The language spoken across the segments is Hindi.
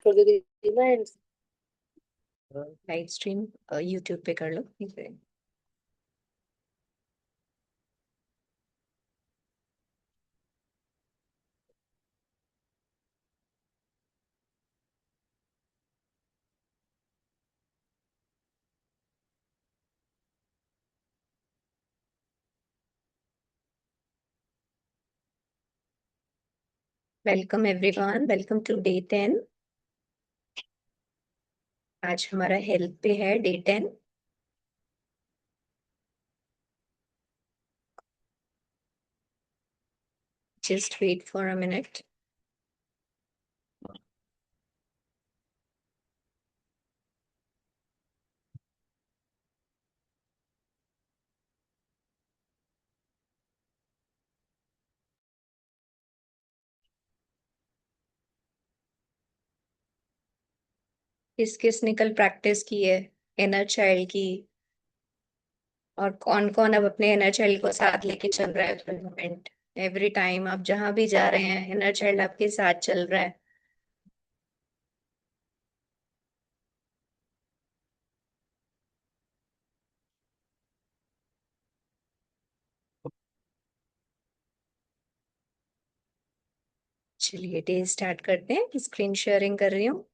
कर देती ना एंड। लाइव स्ट्रीम यूट्यूब पे कर लो। Welcome everyone, welcome to day 10। आज हमारा हेल्थ पे है day 10। Just wait for a minute. किस किस ने कल प्रैक्टिस की है इनर चाइल्ड की? और कौन कौन अब अपने इनर चाइल्ड को साथ लेके चल रहा है हर मोमेंट? एवरी टाइम आप जहां भी जा रहे हैं इनर चाइल्ड आपके साथ चल रहा है। चलिए डे स्टार्ट करते हैं। स्क्रीन शेयरिंग कर रही हूँ।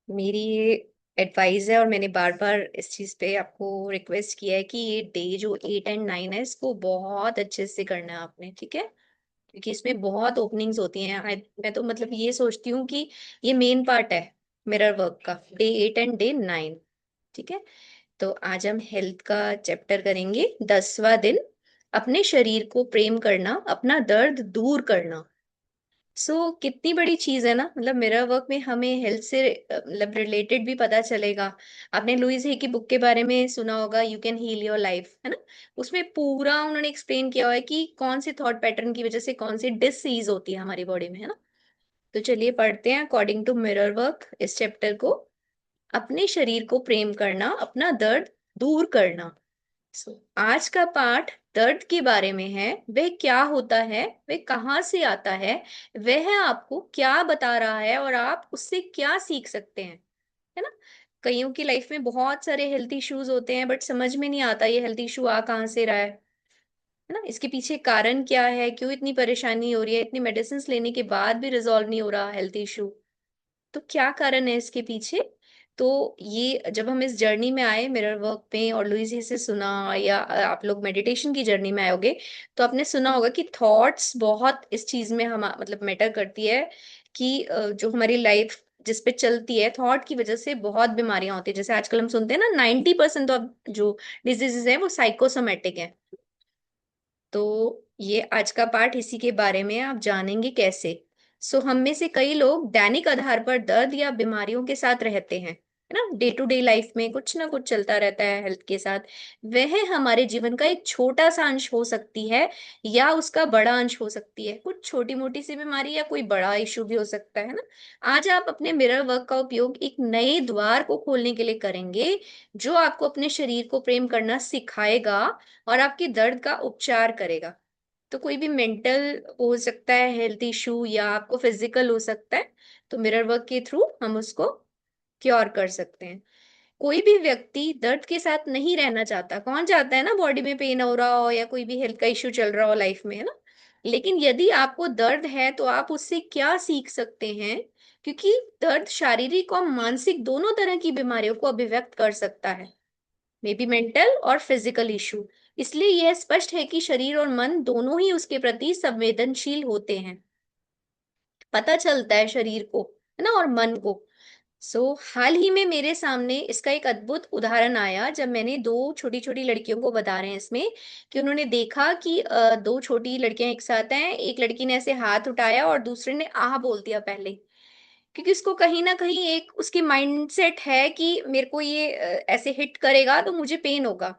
मेरी ये एडवाइस है और मैंने बार बार इस चीज पे आपको रिक्वेस्ट किया है कि ये डे जो 8 एंड 9 है इसको बहुत अच्छे से करना है आपने, ठीक है? क्योंकि इसमें बहुत ओपनिंग्स होती हैं। मैं तो मतलब ये सोचती हूँ कि ये मेन पार्ट है मिरर वर्क का, डे 8 एंड डे 9। ठीक है, तो आज हम हेल्थ का चैप्टर करेंगे, 10वां दिन। अपने शरीर को प्रेम करना, अपना दर्द दूर करना। कितनी बड़ी चीज है ना, मतलब मिरर वर्क में हमें हेल्थ से मतलब रिलेटेड भी पता चलेगा। आपने लुइस हे की बुक के बारे में सुना होगा, you can heal your life, है ना? उसमें पूरा उन्होंने एक्सप्लेन किया हुआ है कि कौन से थॉट पैटर्न की वजह से कौन सी डिसीज होती है हमारी बॉडी में, है ना? तो चलिए पढ़ते हैं अकॉर्डिंग टू मिरर वर्क इस चैप्टर को। अपने शरीर को प्रेम करना, अपना दर्द दूर करना। आज का पाठ दर्द के बारे में है। वह क्या होता है, वह कहाँ से आता है, वह आपको क्या बता रहा है और आप उससे क्या सीख सकते हैं, है ना? कईयों की लाइफ में बहुत सारे हेल्थ इश्यूज होते हैं बट समझ में नहीं आता ये हेल्थ इशू आ कहाँ से रहा है ना? इसके पीछे कारण क्या है, क्यों इतनी परेशानी हो रही है, इतनी मेडिसिन लेने के बाद भी रिजॉल्व नहीं हो रहा हेल्थ इशू। तो क्या कारण है इसके पीछे? तो ये जब हम इस जर्नी में आए मिरर वर्क पे और लुइस से सुना, या आप लोग मेडिटेशन की जर्नी में आओगे तो आपने सुना होगा कि थॉट्स बहुत इस चीज में हम मतलब मैटर करती है। कि जो हमारी लाइफ जिस पे चलती है, थॉट की वजह से बहुत बीमारियां होती है। जैसे आजकल हम सुनते हैं ना, 90% ऑफ जो डिजीजेस है वो साइकोसोमेटिक है। तो ये आज का पाठ इसी के बारे में है, आप जानेंगे कैसे। हम में से कई लोग दैनिक आधार पर दर्द या बीमारियों के साथ रहते हैं, है ना? डे टू डे लाइफ में कुछ ना कुछ चलता रहता है हेल्थ के साथ। वह हमारे जीवन का एक छोटा सा अंश हो सकती है या उसका बड़ा अंश हो सकती है। कुछ छोटी मोटी सी बीमारी या कोई बड़ा इशू भी हो सकता है ना। आज आप अपने मिरर वर्क का उपयोग एक नए द्वार को खोलने के लिए करेंगे, जो आपको अपने शरीर को प्रेम करना सिखाएगा और आपके दर्द का उपचार करेगा। तो कोई भी मेंटल हो सकता है हेल्थ इशू, या आपको फिजिकल हो सकता है। तो मिरर वर्क के थ्रू हम उसको क्योर कर सकते हैं। कोई भी व्यक्ति दर्द के साथ नहीं रहना चाहता। कौन चाहता है ना बॉडी में पेन हो रहा हो या कोई भी हेल्थ का इश्यू चल रहा हो लाइफ में, है ना? लेकिन यदि आपको दर्द है तो आप उससे क्या सीख सकते हैं? क्योंकि दर्द शारीरिक और मानसिक दोनों तरह की बीमारियों को अभिव्यक्त कर सकता है, मे बी मेंटल और फिजिकल इशू। इसलिए यह स्पष्ट है कि शरीर और मन दोनों ही उसके प्रति संवेदनशील होते हैं। पता चलता है शरीर को, है ना, और मन को। हाल ही में मेरे सामने इसका एक अद्भुत उदाहरण आया, जब मैंने दो छोटी छोटी लड़कियों को बता रहे हैं इसमें, कि उन्होंने देखा कि दो छोटी लड़कियां एक साथ हैं। एक लड़की ने ऐसे हाथ उठाया और दूसरे ने आह बोल दिया पहले। क्योंकि उसको कहीं ना कहीं एक उसकी माइंडसेट है कि मेरे को ये ऐसे हिट करेगा तो मुझे पेन होगा,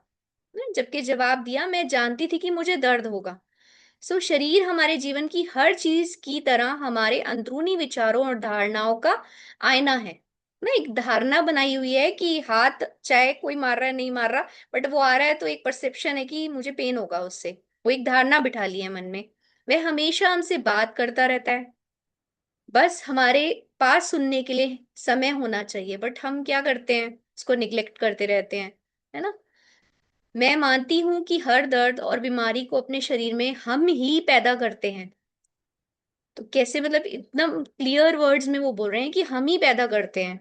जबकि जवाब दिया, मैं जानती थी कि मुझे दर्द होगा। शरीर हमारे जीवन की हर चीज की तरह हमारे अंदरूनी विचारों और धारणाओं का आईना है ना। एक धारणा बनाई हुई है कि हाथ चाहे कोई मार रहा है नहीं मार रहा, बट वो आ रहा है तो एक परसेप्शन है कि मुझे पेन होगा उससे। वो एक धारणा बिठा ली है मन में। वह हमेशा हमसे बात करता रहता है। बस हमारे पास सुनने के लिए समय होना चाहिए, बट हम क्या करते हैं, उसको निग्लेक्ट करते रहते हैं, है ना। मैं मानती हूं कि हर दर्द और बीमारी को अपने शरीर में हम ही पैदा करते हैं। तो कैसे, मतलब इतना क्लियर वर्ड्स में वो बोल रहे हैं कि हम ही पैदा करते हैं।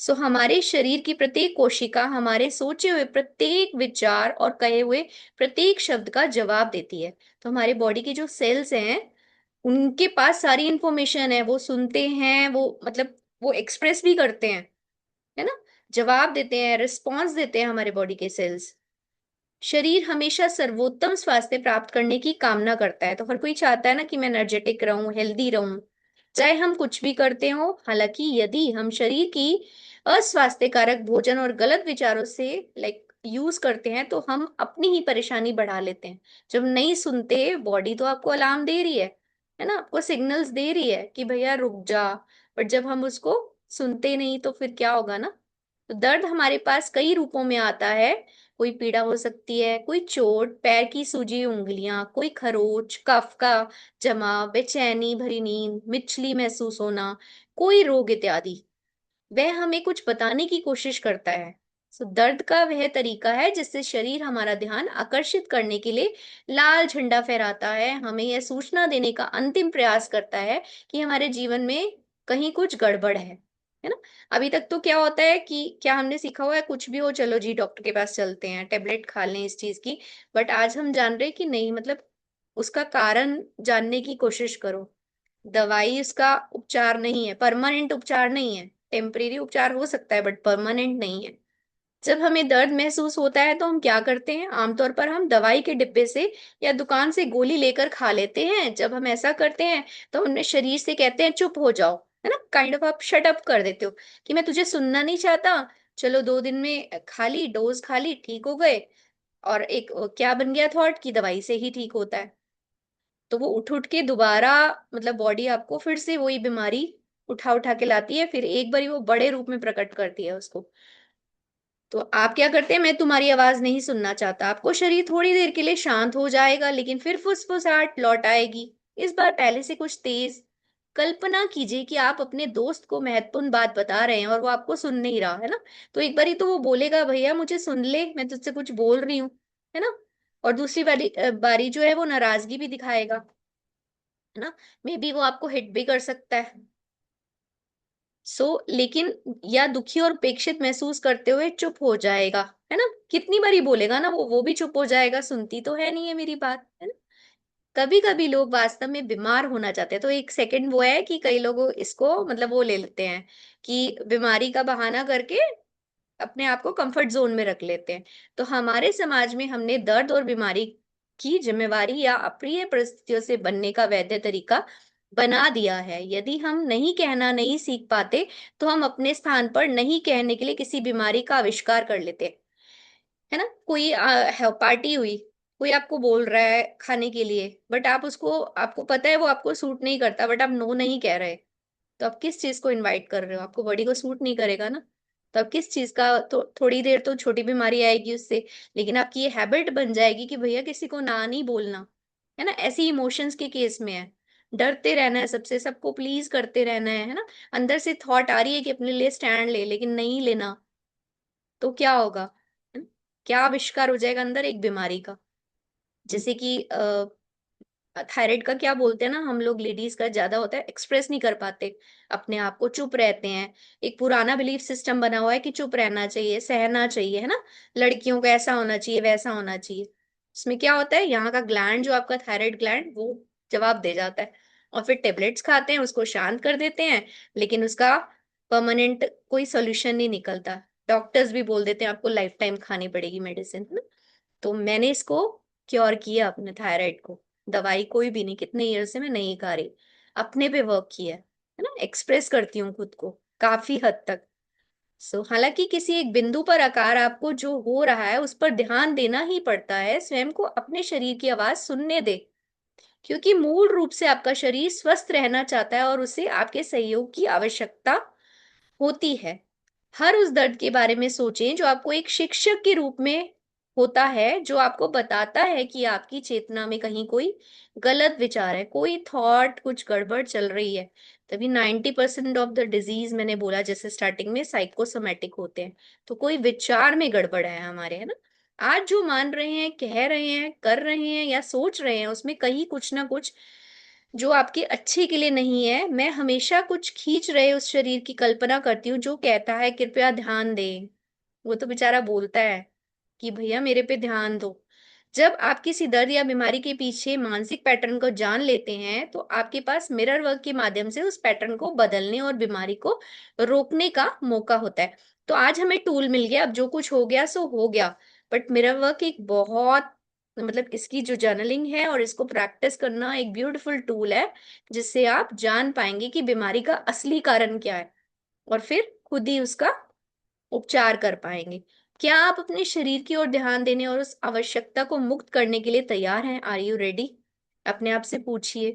सो हमारे शरीर की प्रत्येक कोशिका हमारे सोचे हुए प्रत्येक विचार और कहे हुए प्रत्येक शब्द का जवाब देती है। तो हमारे बॉडी के जो सेल्स हैं, उनके पास सारी इंफॉर्मेशन है, वो सुनते हैं, वो मतलब वो एक्सप्रेस भी करते हैं, है ना, जवाब देते हैं, रिस्पॉन्स देते हैं हमारे बॉडी के सेल्स। शरीर हमेशा सर्वोत्तम स्वास्थ्य प्राप्त करने की कामना करता है। तो हर कोई चाहता है ना कि मैं एनर्जेटिक रहूं, हेल्दी रहूं, चाहे हम कुछ भी करते हो। हालांकि यदि हम शरीर की अस्वास्थ्यकारक भोजन और गलत विचारों से यूज करते हैं, तो हम अपनी ही परेशानी बढ़ा लेते हैं। जब नहीं सुनते, बॉडी तो आपको अलार्म दे रही है ना, आपको सिग्नल्स दे रही है कि भैया रुक जा। बट जब हम उसको सुनते नहीं, तो फिर क्या होगा ना। तो दर्द हमारे पास कई रूपों में आता है। कोई पीड़ा हो सकती है, कोई चोट, पैर की सूजी हुई उंगलियां, कोई खरोच, कफ का जमा, बेचैनी भरी नींद, मिचली महसूस होना, कोई रोग इत्यादि। वह हमें कुछ बताने की कोशिश करता है। सो दर्द का वह तरीका है जिससे शरीर हमारा ध्यान आकर्षित करने के लिए लाल झंडा फहराता है, हमें यह सूचना देने का अंतिम प्रयास करता है कि हमारे जीवन में कहीं कुछ गड़बड़ है ना। अभी तक तो क्या होता है कि क्या हमने सीखा हुआ है, कुछ भी हो चलो जी डॉक्टर के पास चलते हैं, टेबलेट खा लें इस चीज की। बट आज हम जान रहे हैं कि नहीं, मतलब उसका कारण जानने की कोशिश करो। दवाई उसका उपचार नहीं है, परमानेंट उपचार नहीं है। टेम्परेरी उपचार हो सकता है बट परमानेंट नहीं है। जब हमें दर्द महसूस होता है तो हम क्या करते हैं, आमतौर पर हम दवाई के डिब्बे से या दुकान से गोली लेकर खा लेते हैं। जब हम ऐसा करते हैं तो हम अपने शरीर से कहते हैं चुप हो जाओ, है ना, काइंड ऑफ आप शट अप कर देते हो कि मैं तुझे सुनना नहीं चाहता। चलो 2 दिन में खा ली, डोज खा ली, ठीक हो गए। और एक क्या बन गया थॉट कि दवाई से ही ठीक होता है। तो वो उठ उठ के दोबारा, मतलब बॉडी आपको फिर से वही बीमारी उठा उठा के लाती है, फिर एक बारी वो बड़े रूप में प्रकट करती है उसको। तो आप क्या करते हैं, मैं तुम्हारी आवाज नहीं सुनना चाहता, आपको शरीर थोड़ी देर के लिए शांत हो जाएगा, लेकिन फिर फुसफुसाहट लौट आएगी। इस बार पहले से कुछ तेज। कल्पना कीजिए कि आप अपने दोस्त को महत्वपूर्ण बात बता रहे हैं और वो आपको सुन नहीं रहा, है ना। तो एक बारी तो वो बोलेगा भैया मुझे सुन ले, मैं तुझसे कुछ बोल रही हूँ, है ना। और दूसरी बारी बारी जो है वो नाराजगी भी दिखाएगा, है ना। मे बी वो आपको हिट भी कर सकता है। लेकिन या दुखी और उपेक्षित महसूस करते हुए चुप हो जाएगा, है ना। कितनी बारी बोलेगा ना, वो भी चुप हो जाएगा, सुनती तो है नहीं है मेरी बात, है ना। कभी कभी लोग वास्तव में बीमार होना चाहते हैं। तो एक सेकंड वो है कि कई लोग इसको मतलब वो ले लेते हैं कि बीमारी का बहाना करके अपने आप को कंफर्ट जोन में रख लेते हैं। तो हमारे समाज में हमने दर्द और बीमारी की जिम्मेवारी या अप्रिय परिस्थितियों से बनने का वैध तरीका बना दिया है। यदि हम नहीं कहना नहीं सीख पाते, तो हम अपने स्थान पर नहीं कहने के लिए किसी बीमारी का आविष्कार कर लेते हैं, है ना। कोई पार्टी हुई, कोई आपको बोल रहा है खाने के लिए, बट आप उसको, आपको पता है वो आपको सूट नहीं करता, बट आप नो नहीं कह रहे। तो आप किस चीज को इनवाइट कर रहे हो, आपको बॉडी को सूट नहीं करेगा ना। तो अब किस चीज का, तो थोड़ी देर तो छोटी बीमारी आएगी उससे, लेकिन आपकी ये हैबिट बन जाएगी कि भैया किसी को ना नहीं बोलना, है ना। ऐसी इमोशंस के केस में है, डरते रहना है सबसे, सबको प्लीज करते रहना है ना। अंदर से थॉट आ रही है कि अपने लिए स्टैंड ले, लेकिन नहीं लेना। तो क्या होगा, है ना? क्या आविष्कार हो जाएगा अंदर एक बीमारी का। जैसे कि थायराइड का क्या बोलते हैं ना, हम लोग लेडीज का ज्यादा होता है, एक्सप्रेस नहीं कर पाते अपने आप को, चुप रहते हैं। एक पुराना बिलीफ सिस्टम बना हुआ है कि चुप रहना चाहिए, सहना चाहिए, है ना। लड़कियों को ऐसा होना चाहिए, वैसा होना चाहिए। इसमें क्या होता है, यहाँ का ग्लैंड जो आपका थायराइड ग्लैंड, वो जवाब दे जाता है। और फिर टेबलेट्स खाते हैं, उसको शांत कर देते हैं, लेकिन उसका परमानेंट कोई सोल्यूशन नहीं निकलता। डॉक्टर्स भी बोल देते हैं आपको लाइफ टाइम खानी पड़ेगी मेडिसिन, है ना। तो मैंने इसको क्योर किया अपने थायराइड को। दवाई कोई भी नहीं, कितने ईयर से मैं नहीं खा रही, अपने पे वर्क किया है ना। एक्सप्रेस करती हूँ खुद को काफी हद तक। हालांकि किसी एक बिंदु पर आकार आपको जो हो रहा है उस पर ध्यान देना ही पड़ता है। स्वयं को अपने शरीर की आवाज सुनने दे, क्योंकि मूल रूप से आपका शरीर स्वस्थ रहना चाहता है और उसे आपके सहयोग की आवश्यकता होती है। हर उस दर्द के बारे में सोचें जो आपको एक शिक्षक के रूप में होता है, जो आपको बताता है कि आपकी चेतना में कहीं कोई गलत विचार है, कोई थॉट, कुछ गड़बड़ चल रही है। तभी 90% ऑफ द डिजीज मैंने बोला जैसे स्टार्टिंग में साइकोसोमेटिक होते हैं। तो कोई विचार में गड़बड़ है हमारे, है ना। आज जो मान रहे हैं, कह रहे हैं, कर रहे हैं या सोच रहे हैं, उसमें कहीं कुछ ना कुछ जो आपके अच्छे के लिए नहीं है। मैं हमेशा कुछ खींच रहे उस शरीर की कल्पना करती हूँ जो कहता है कृपया ध्यान दें। वो तो बेचारा बोलता है कि भैया मेरे पे ध्यान दो। जब आप किसी दर्द या बीमारी के पीछे मानसिक पैटर्न को जान लेते हैं, तो आपके पास मिरर वर्क के माध्यम से उस पैटर्न को बदलने और बीमारी को रोकने का मौका होता है। तो आज हमें टूल मिल गया, अब जो कुछ हो गया सो हो गया। बट मिरर वर्क एक बहुत, मतलब इसकी जो जर्नलिंग है और इसको प्रैक्टिस करना एक ब्यूटीफुल टूल है, जिससे आप जान पाएंगे कि बीमारी का असली कारण क्या है और फिर खुद ही उसका उपचार कर पाएंगे। क्या आप अपने शरीर की ओर ध्यान देने और उस आवश्यकता को मुक्त करने के लिए तैयार हैं? Are you ready? अपने आप से पूछिए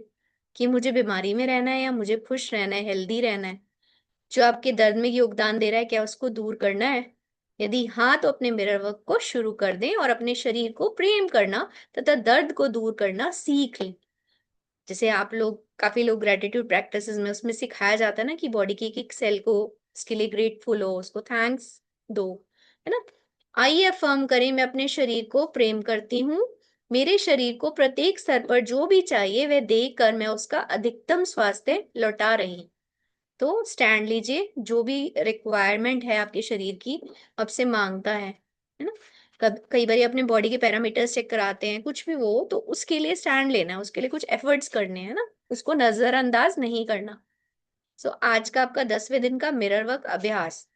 कि मुझे बीमारी में रहना है या मुझे खुश रहना है, हेल्दी रहना है। जो आपके दर्द में योगदान दे रहा है, क्या उसको दूर करना है? यदि हाँ, तो अपने मिरर वर्क को शुरू कर दें और अपने शरीर को प्रेम करना तथा दर्द को दूर करना सीख लें। जैसे आप लोग, काफी लोग ग्रेटिट्यूड प्रैक्टिसेस में उसमें सिखाया जाता है ना कि बॉडी की एक सेल को उसके लिए ग्रेटफुल हो, उसको थैंक्स दो, है ना। आइए अफर्म करें, मैं अपने शरीर को प्रेम करती हूँ। मेरे शरीर को प्रत्येक स्तर पर जो भी चाहिए वह देकर मैं उसका अधिकतम स्वास्थ्य लौटा रही हूँ। तो स्टैंड लीजिए, जो भी रिक्वायरमेंट है आपके शरीर की आपसे मांगता है ना। कब कई बार अपने बॉडी के पैरामीटर्स चेक कराते हैं, कुछ भी वो, तो उसके लिए स्टैंड लेना है, उसके लिए कुछ एफर्ट्स करने हैं ना, उसको नजरअंदाज नहीं करना। सो आज का आपका 10वें दिन का मिरर वर्क अभ्यास,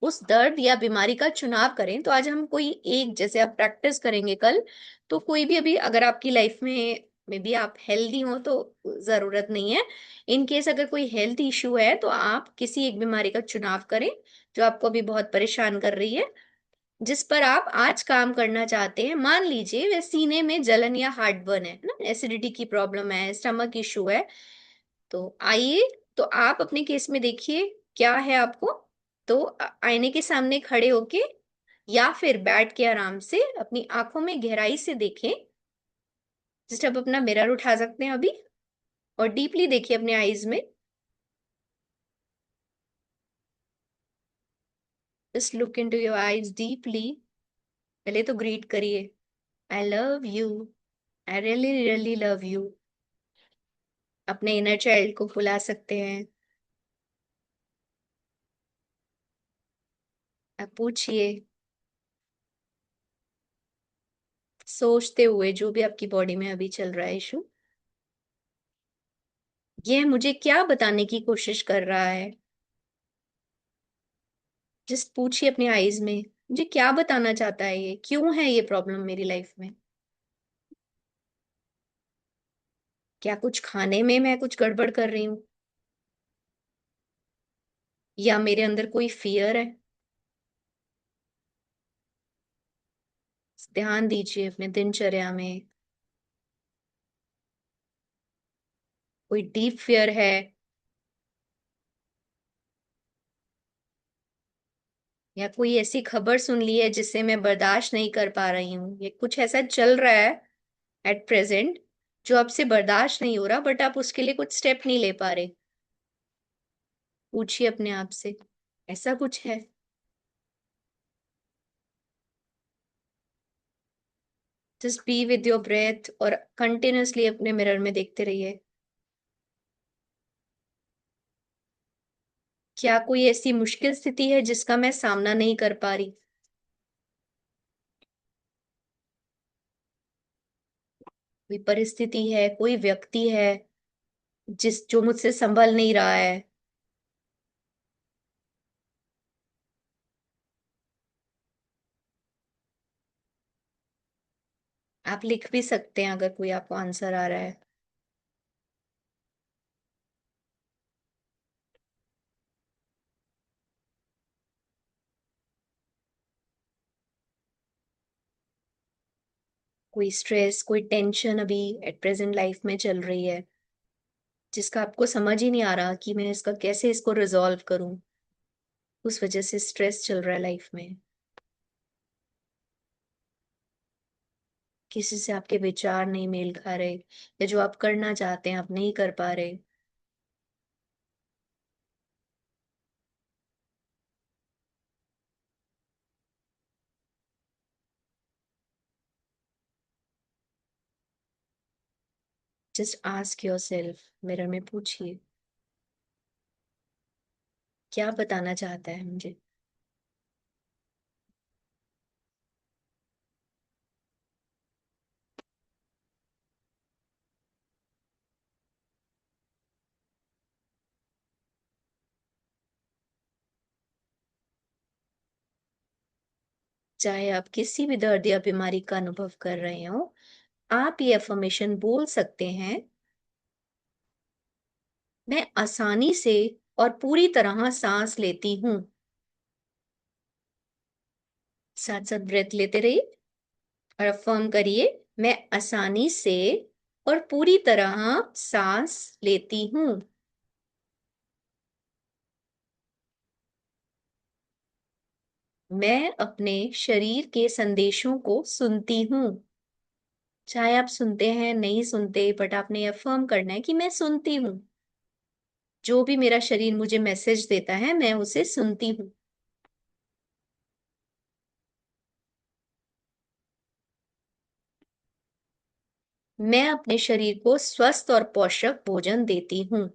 उस दर्द या बीमारी का चुनाव करें। तो आज हम कोई एक, जैसे आप प्रैक्टिस करेंगे कल, तो कोई भी, अभी अगर आपकी लाइफ में भी आप हेल्दी हो तो जरूरत नहीं है। इन केस अगर कोई हेल्थ इश्यू है तो आप किसी एक बीमारी का चुनाव करें जो आपको अभी बहुत परेशान कर रही है, जिस पर आप आज काम करना चाहते हैं। मान लीजिए वह सीने में जलन या हार्ट बर्न है ना, एसिडिटी की प्रॉब्लम है, स्टमक इशू है। तो आइए, तो आप अपने केस में देखिए क्या है आपको। तो आईने के सामने खड़े होके या फिर बैठ के आराम से अपनी आंखों में गहराई से देखें। जस्ट आप अपना मिरर उठा सकते हैं अभी और डीपली देखिए अपने आईज में। Just look into your eyes deeply. पहले तो ग्रीट करिए, I love you, I really really love you. अपने इनर चाइल्ड को बुला सकते हैं। आप पूछिए, सोचते हुए, जो भी आपकी बॉडी में अभी चल रहा है इशू, ये मुझे क्या बताने की कोशिश कर रहा है। जस्ट पूछिए अपने आईज में, मुझे क्या बताना चाहता है, ये क्यों है ये प्रॉब्लम मेरी लाइफ में। क्या कुछ खाने में मैं कुछ गड़बड़ कर रही हूँ, या मेरे अंदर कोई फियर है? ध्यान दीजिए अपने दिनचर्या में, कोई डीप फियर है, या कोई ऐसी खबर सुन ली है जिससे मैं बर्दाश्त नहीं कर पा रही हूँ। ये कुछ ऐसा चल रहा है एट प्रेजेंट जो आपसे बर्दाश्त नहीं हो रहा, बट आप उसके लिए कुछ स्टेप नहीं ले पा रहे। पूछिए अपने आप से, ऐसा कुछ है? Just be with your breath और कंटिन्यूअसली अपने मिरर में देखते रहिए। क्या कोई ऐसी मुश्किल स्थिति है जिसका मैं सामना नहीं कर पा रही? कोई परिस्थिति है, कोई व्यक्ति है जो मुझसे संभल नहीं रहा है? आप लिख भी सकते हैं अगर कोई आपको आंसर आ रहा है। कोई स्ट्रेस, कोई टेंशन अभी एट प्रेजेंट लाइफ में चल रही है, जिसका आपको समझ ही नहीं आ रहा कि मैं इसका कैसे इसको रिजॉल्व करूं, उस वजह से स्ट्रेस चल रहा है लाइफ में। किसी से आपके विचार नहीं मेल खा रहे, या जो आप करना चाहते हैं आप नहीं कर पा रहे। Just ask your self, mirror में पूछिए क्या बताना चाहता है मुझे। चाहे आप किसी भी दर्द या बीमारी का अनुभव कर रहे हो, आप ये अफर्मेशन बोल सकते हैं। मैं आसानी से और पूरी तरह सांस लेती हूँ। साथ साथ ब्रेथ लेते रहिए और अफर्म करिए, मैं आसानी से और पूरी तरह सांस लेती हूँ। मैं अपने शरीर के संदेशों को सुनती हूँ। चाहे आप सुनते हैं नहीं सुनते, बट आपने अफर्म करना है कि मैं सुनती हूँ। जो भी मेरा शरीर मुझे मैसेज देता है मैं उसे सुनती हूँ। मैं अपने शरीर को स्वस्थ और पोषक भोजन देती हूँ।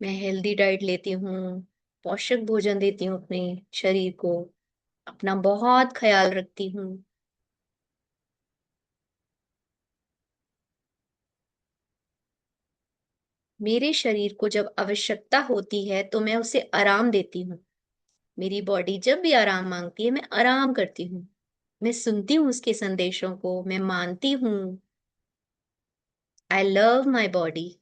मैं हेल्दी डाइट लेती हूँ, पोषक भोजन देती हूँ अपने शरीर को, अपना बहुत ख्याल रखती हूँ। मेरे शरीर को जब आवश्यकता होती है तो मैं उसे आराम देती हूँ। मेरी बॉडी जब भी आराम मांगती है मैं आराम करती हूँ। मैं सुनती हूँ उसके संदेशों को, मैं मानती हूँ। आई लव माई बॉडी।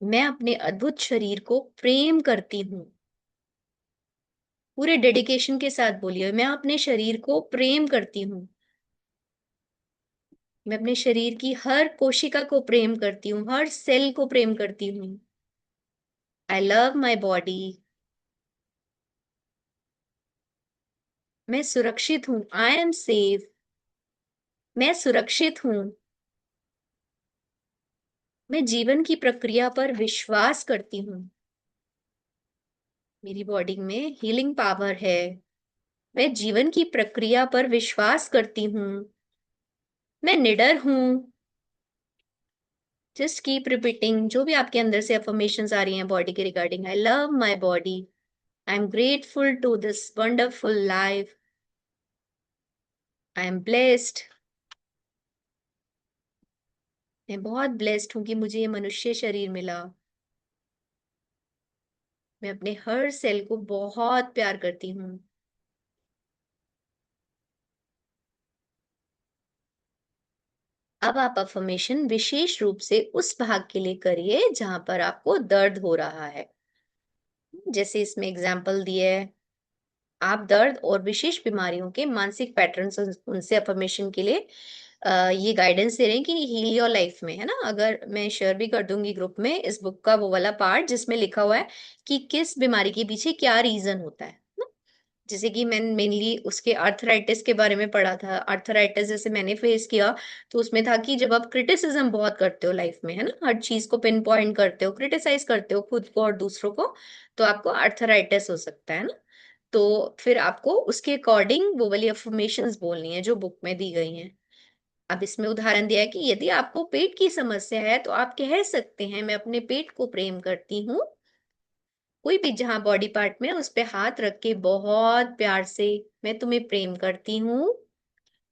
मैं अपने अद्भुत शरीर को प्रेम करती हूँ। पूरे डेडिकेशन के साथ बोलिए, मैं अपने शरीर को प्रेम करती हूँ। मैं अपने शरीर की हर कोशिका को प्रेम करती हूँ, हर सेल को प्रेम करती हूँ। आई लव माई बॉडी। मैं सुरक्षित हूँ, आई एम सेफ। मैं सुरक्षित हूँ। मैं जीवन की प्रक्रिया पर विश्वास करती हूँ। मेरी बॉडी में हीलिंग पावर है। मैं जीवन की प्रक्रिया पर विश्वास करती हूँ। मैं निडर हूँ। जस्ट कीप रिपीटिंग जो भी आपके अंदर से अफर्मेशंस आ रही हैं बॉडी के regarding. I love my body. I am grateful to this wonderful life. I am blessed. मैं बहुत ब्लेस्ड हूँ कि मुझे ये मनुष्य शरीर मिला। मैं अपने हर सेल को बहुत प्यार करती हूँ। अब आप अफर्मेशन विशेष रूप से उस भाग के लिए करिए जहां पर आपको दर्द हो रहा है। जैसे इसमें एग्जाम्पल दिए है, आप दर्द और विशेष बीमारियों के मानसिक पैटर्न्स उनसे अफर्मेशन के लिए ये गाइडेंस दे रहे हैं कि हील योर लाइफ में, है ना। अगर मैं शेयर भी कर दूंगी ग्रुप में इस बुक का वो वाला पार्ट जिसमें लिखा हुआ है कि किस बीमारी के पीछे क्या रीजन होता है ना? जैसे कि मैंने मेनली उसके आर्थराइटिस के बारे में पढ़ा था। आर्थराइटिस जैसे मैंने फेस किया तो उसमें था कि जब आप क्रिटिसिज्म बहुत करते हो लाइफ में, है ना, हर चीज को पिन पॉइंट करते हो, क्रिटिसाइज करते हो खुद को और दूसरों को, तो आपको आर्थराइटिस हो सकता है ना। तो फिर आपको उसके अकॉर्डिंग वो वाली अफर्मेशंस बोलनी है जो बुक में दी गई हैं। अब इसमें उदाहरण दिया है कि यदि आपको पेट की समस्या है तो आप कह सकते हैं, मैं अपने पेट को प्रेम करती हूँ। कोई भी जहां बॉडी पार्ट में उस पे हाथ रख के बहुत प्यार से, मैं तुम्हें प्रेम करती हूँ।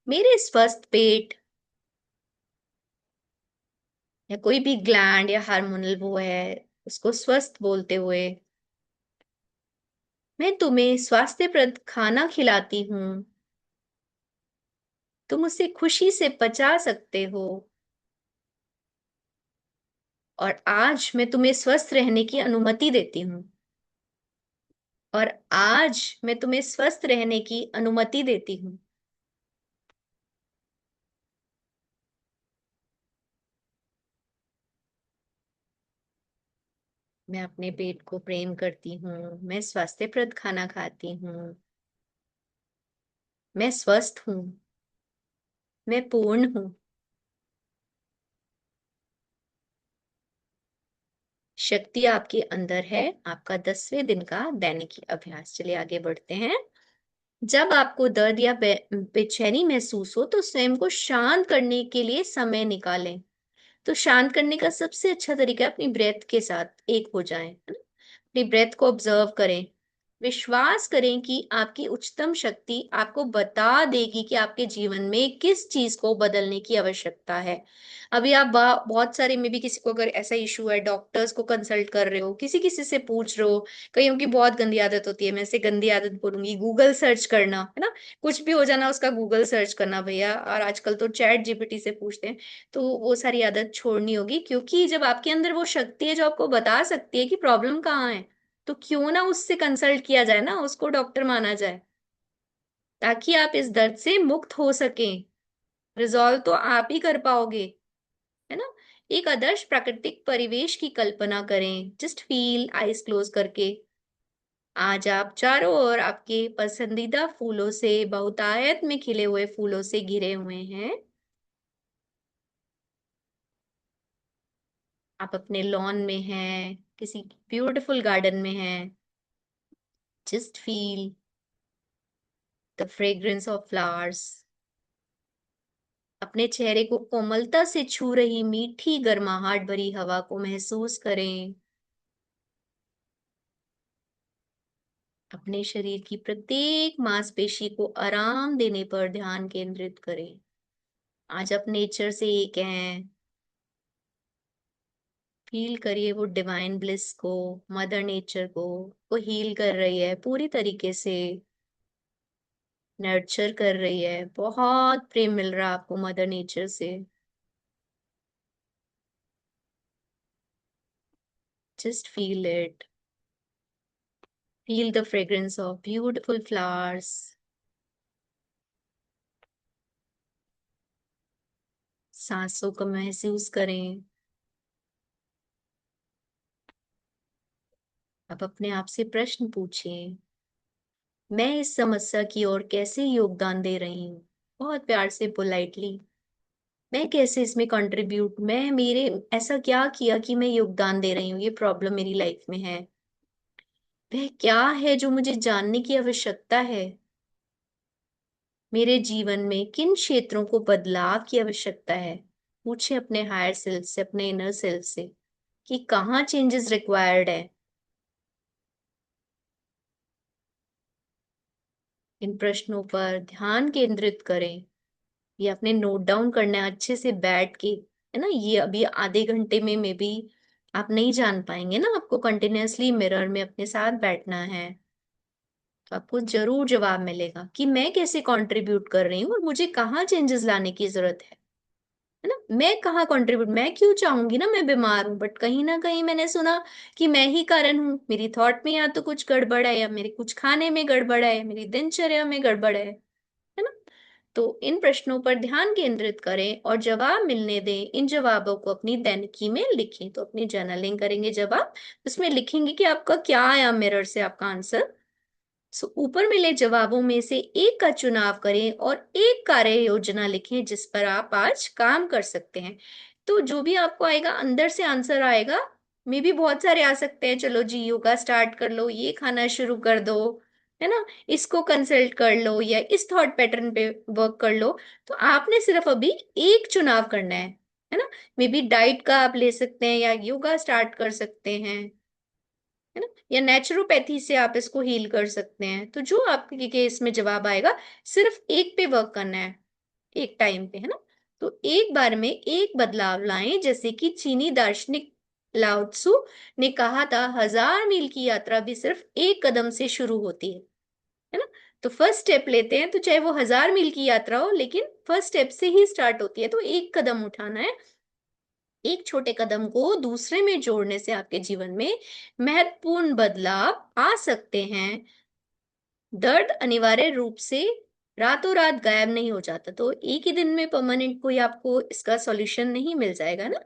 मेरे स्वस्थ पेट, या कोई भी ग्लैंड या हार्मोनल वो है उसको स्वस्थ बोलते हुए, मैं तुम्हें स्वास्थ्यप्रद खाना खिलाती हूँ। तुम उसे खुशी से पचा सकते हो। और आज मैं तुम्हें स्वस्थ रहने की अनुमति देती हूँ। और आज मैं तुम्हें स्वस्थ रहने की अनुमति देती हूँ। मैं अपने पेट को प्रेम करती हूँ। मैं स्वास्थ्यप्रद खाना खाती हूँ। मैं स्वस्थ हूँ। मैं पूर्ण हूँ। शक्ति आपके अंदर है। आपका 10वें दिन का दैनिक अभ्यास। चलिए आगे बढ़ते हैं। जब आपको दर्द या बेचैनी महसूस हो तो स्वयं को शांत करने के लिए समय निकालें। तो शांत करने का सबसे अच्छा तरीका है अपनी ब्रेथ के साथ एक हो जाएं, है ना? अपनी ब्रेथ को ऑब्जर्व करें। विश्वास करें कि आपकी उच्चतम शक्ति आपको बता देगी कि आपके जीवन में किस चीज को बदलने की आवश्यकता है। अभी आप बहुत सारे में भी किसी को अगर ऐसा इशू है, डॉक्टर्स को कंसल्ट कर रहे हो, किसी किसी से पूछ रहे हो। कईयों की बहुत गंदी आदत होती है, मैं इसे गंदी आदत बोलूंगी, गूगल सर्च करना, है ना? कुछ भी हो जाना उसका गूगल सर्च करना भैया, और आजकल तो चैट जीपीटी से पूछते हैं। तो वो सारी आदत छोड़नी होगी, क्योंकि जब आपके अंदर वो शक्ति है जो आपको बता सकती है कि प्रॉब्लम कहाँ है, तो क्यों ना उससे कंसल्ट किया जाए, ना उसको डॉक्टर माना जाए, ताकि आप इस दर्द से मुक्त हो सकें। रिजॉल्व तो आप ही कर पाओगे, है ना? एक आदर्श प्राकृतिक परिवेश की कल्पना करें, जस्ट फील, आईज क्लोज करके। आज आप चारों ओर आपके पसंदीदा फूलों से, बहुतायत में खिले हुए फूलों से घिरे हुए हैं। आप अपने लॉन में हैं, किसी ब्यूटीफुल गार्डन में हैं। Just feel the fragrance of flowers. अपने चेहरे को कोमलता से छू रही मीठी गर्माहट भरी हवा को महसूस करें। अपने शरीर की प्रत्येक मांसपेशी को आराम देने पर ध्यान केंद्रित करें। आज आप नेचर से एक हैं। फील करिए वो डिवाइन ब्लिस को, मदर नेचर को। वो हील कर रही है पूरी तरीके से, नर्चर कर रही है। बहुत प्रेम मिल रहा है आपको मदर नेचर से। Just feel it. Feel the fragrance of beautiful flowers. सांसों को महसूस करें। अब अपने आप से प्रश्न पूछें, मैं इस समस्या की ओर कैसे योगदान दे रही हूँ? बहुत प्यार से, पोलाइटली। मैं कैसे इसमें कंट्रीब्यूट, मैं मेरे ऐसा क्या किया कि मैं योगदान दे रही हूँ, ये प्रॉब्लम मेरी लाइफ में है? वह क्या है जो मुझे जानने की आवश्यकता है? मेरे जीवन में किन क्षेत्रों को बदलाव की आवश्यकता है? पूछे अपने हायर सेल्फ से, अपने इनर सेल्फ से, कि कहाँ चेंजेस रिक्वायर्ड है। इन प्रश्नों पर ध्यान केंद्रित करें। ये अपने नोट डाउन करना है अच्छे से बैठ के, है ना? ये अभी आधे घंटे में भी आप नहीं जान पाएंगे ना, आपको कंटिन्यूअसली मिरर में अपने साथ बैठना है। तो आपको जरूर जवाब मिलेगा कि मैं कैसे कंट्रीब्यूट कर रही हूँ और मुझे कहाँ चेंजेस लाने की जरूरत है ना? मैं कहाँ कंट्रीब्यूट, मैं क्यों चाहूंगी ना मैं बीमार हूं, बट कहीं ना कहीं मैंने सुना कि मैं ही कारण हूँ। मेरी थॉट में या तो कुछ गड़बड़ है, या मेरे कुछ खाने में गड़बड़ है, मेरी दिनचर्या में गड़बड़ है ना? तो इन प्रश्नों पर ध्यान केंद्रित करें और जवाब मिलने दें। इन जवाबों को अपनी दैनिकी में लिखें। तो अपनी जर्नलिंग करेंगे जब आप, उसमें लिखेंगे कि आपका क्या आया मिरर से, आपका आंसर। ऊपर मिले जवाबों में से एक का चुनाव करें और एक कार्य योजना लिखें जिस पर आप आज काम कर सकते हैं। तो जो भी आपको आएगा, अंदर से आंसर आएगा। मे भी बहुत सारे आ सकते हैं, चलो जी योगा स्टार्ट कर लो, ये खाना शुरू कर दो, है ना? इसको कंसल्ट कर लो, या इस थॉट पैटर्न पे वर्क कर लो। तो आपने सिर्फ अभी एक चुनाव करना है ना? मे बी डाइट का आप ले सकते हैं, या योगा स्टार्ट कर सकते हैं, है ना? या नेचुरोपैथी से आप इसको हील कर सकते हैं। तो जो आपके केस में जवाब आएगा, सिर्फ एक पे वर्क करना है, एक टाइम पे, है ना? तो एक बार में एक बदलाव लाएं, जैसे कि चीनी दार्शनिक लाओ त्सु ने कहा था, 1000 मील की यात्रा भी सिर्फ एक कदम से शुरू होती है ना? तो फर्स्ट स्टेप लेते हैं, तो चाहे वो 1000 मील की यात्रा हो, लेकिन फर्स्ट स्टेप से ही स्टार्ट होती है। तो एक कदम उठाना है। एक छोटे कदम को दूसरे में जोड़ने से आपके जीवन में महत्वपूर्ण बदलाव आ सकते हैं। दर्द अनिवार्य रूप से रातों रात गायब नहीं हो जाता, तो एक ही दिन में परमानेंट कोई आपको इसका सॉल्यूशन नहीं मिल जाएगा ना।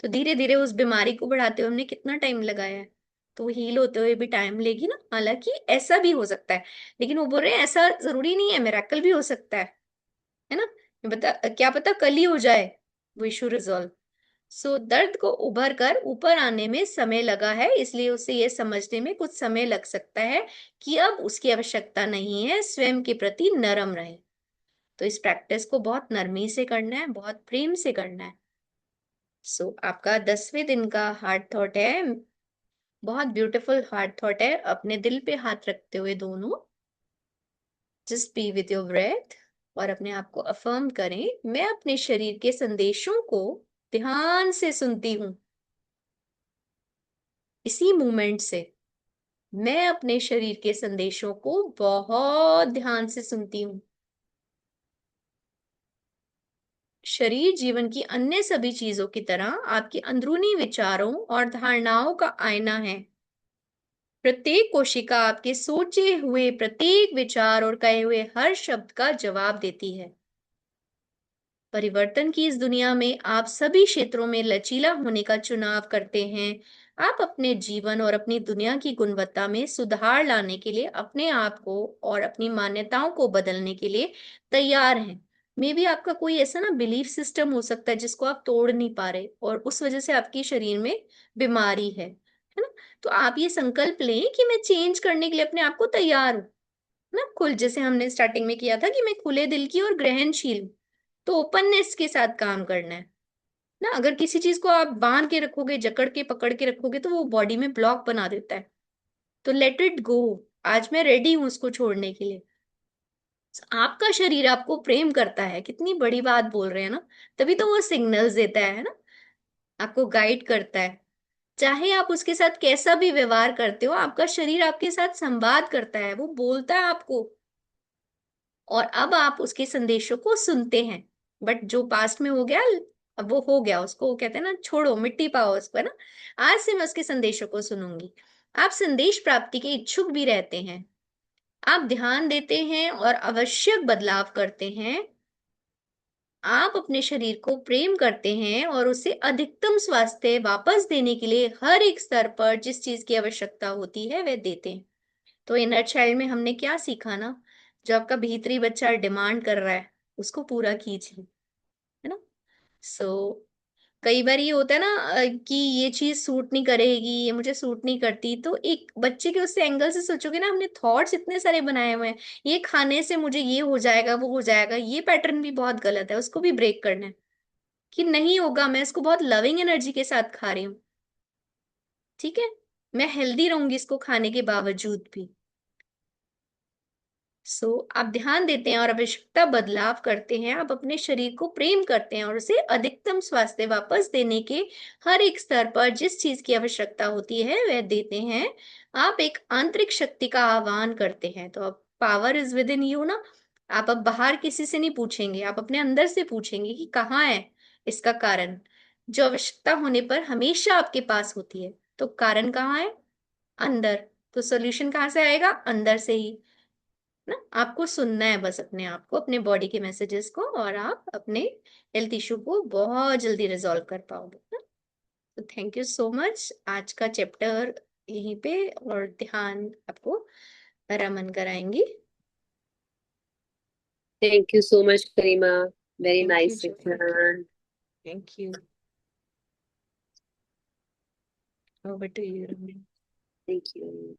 तो धीरे धीरे उस बीमारी को बढ़ाते हुए हमने कितना टाइम लगाया है, तो हील होते हुए भी टाइम लेगी ना। हालांकि ऐसा भी हो सकता है, लेकिन वो बोल रहे हैं ऐसा जरूरी नहीं है, मिरेकल भी हो सकता है ना? बता, क्या पता कल ही हो जाए वो इशू रिजॉल्व। सो दर्द को उभर कर ऊपर आने में समय लगा है, इसलिए उसे यह समझने में कुछ समय लग सकता है कि अब उसकी आवश्यकता नहीं है, स्वयं के प्रति नरम रहे। तो इस प्रैक्टिस को बहुत नरमी से करना है, बहुत प्रेम से करना है। सो आपका 10वें दिन का हार्ट थॉट है, बहुत ब्यूटीफुल हार्ट थॉट है। अपने दिल पे हाथ रखते हुए दोनों, just be with your breath, और अपने आप को अफर्म करें, मैं अपने शरीर के संदेशों को ध्यान से सुनती हूँ। इसी मूवमेंट से मैं अपने शरीर के संदेशों को बहुत ध्यान से सुनती हूँ। शरीर जीवन की अन्य सभी चीजों की तरह आपके अंदरूनी विचारों और धारणाओं का आईना है। प्रत्येक कोशिका आपके सोचे हुए प्रत्येक विचार और कहे हुए हर शब्द का जवाब देती है। परिवर्तन की इस दुनिया में आप सभी क्षेत्रों में लचीला होने का चुनाव करते हैं। आप अपने जीवन और अपनी दुनिया की गुणवत्ता में सुधार लाने के लिए अपने आप को और अपनी मान्यताओं को बदलने के लिए तैयार हैं। मे बी आपका कोई ऐसा ना बिलीफ सिस्टम हो सकता है जिसको आप तोड़ नहीं पा रहे, और उस वजह से आपके शरीर में बीमारी है ना। तो आप ये संकल्प लें कि मैं चेंज करने के लिए अपने आप को तैयार हूँ ना। खुल जैसे हमने स्टार्टिंग में किया था कि मैं खुले दिल की और ग्रहणशील हूँ। तो ओपननेस के साथ काम करना है ना। अगर किसी चीज को आप बांध के रखोगे, जकड़ के पकड़ के रखोगे, तो वो बॉडी में ब्लॉक बना देता है। तो लेट इट गो। आज मैं रेडी हूं उसको छोड़ने के लिए। आपका शरीर आपको प्रेम करता है, कितनी बड़ी बात बोल रहे हैं ना। तभी तो वो सिग्नल्स देता है ना, आपको गाइड करता है। चाहे आप उसके साथ कैसा भी व्यवहार करते हो, आपका शरीर आपके साथ संवाद करता है, वो बोलता है आपको। और अब आप उसके संदेशों को सुनते हैं। बट जो पास्ट में हो गया, अब वो हो गया, उसको वो कहते हैं ना, छोड़ो, मिट्टी पाओ उसको, है ना। आज से मैं उसके संदेशों को सुनूंगी। आप संदेश प्राप्ति के इच्छुक भी रहते हैं। आप ध्यान देते हैं और आवश्यक बदलाव करते हैं। आप अपने शरीर को प्रेम करते हैं और उसे अधिकतम स्वास्थ्य वापस देने के लिए हर एक स्तर पर जिस चीज की आवश्यकता होती है वह देते हैं। तो इनर चाइल्ड में हमने क्या सीखा ना, जो आपका भीतरी बच्चा डिमांड कर रहा है उसको पूरा कीजिए, है ना। सो कई बार ये होता है ना कि ये चीज सूट नहीं करेगी, ये मुझे सूट नहीं करती, तो एक बच्चे के उस एंगल से सोचोगे ना, हमने थॉट्स इतने सारे बनाए हुए हैं, ये खाने से मुझे ये हो जाएगा, वो हो जाएगा, ये पैटर्न भी बहुत गलत है, उसको भी ब्रेक करना है। कि नहीं होगा, मैं इसको बहुत लविंग एनर्जी के साथ खा रही हूँ, ठीक है, मैं हेल्दी रहूंगी इसको खाने के बावजूद भी। आप ध्यान देते हैं और आवश्यकता बदलाव करते हैं। आप अपने शरीर को प्रेम करते हैं और उसे अधिकतम स्वास्थ्य वापस देने के हर एक स्तर पर जिस चीज की आवश्यकता होती है वह देते हैं। आप एक आंतरिक शक्ति का आह्वान करते हैं। तो अब power is with in you ना। आप अब बाहर किसी से नहीं पूछेंगे, आप अपने अंदर से पूछेंगे कि कहाँ है इसका कारण। जो आवश्यकता होने पर हमेशा आपके पास होती है, तो कारण कहाँ है? अंदर। तो सोल्यूशन कहाँ से आएगा? अंदर से ही ना। आपको सुनना है बस अपने आप को, अपने बॉडी के मैसेजेस को, और आप अपने हेल्थ इशू को बहुत जल्दी रिजॉल्व कर पाओगे ना। तो थैंक यू सो मच। आज का चैप्टर यहीं पे, और ध्यान आपको रमन कराएंगी। Thank you so much Karima, very thank you nice जी, thank you, section. Thank you. Over to you Raman. Thank you.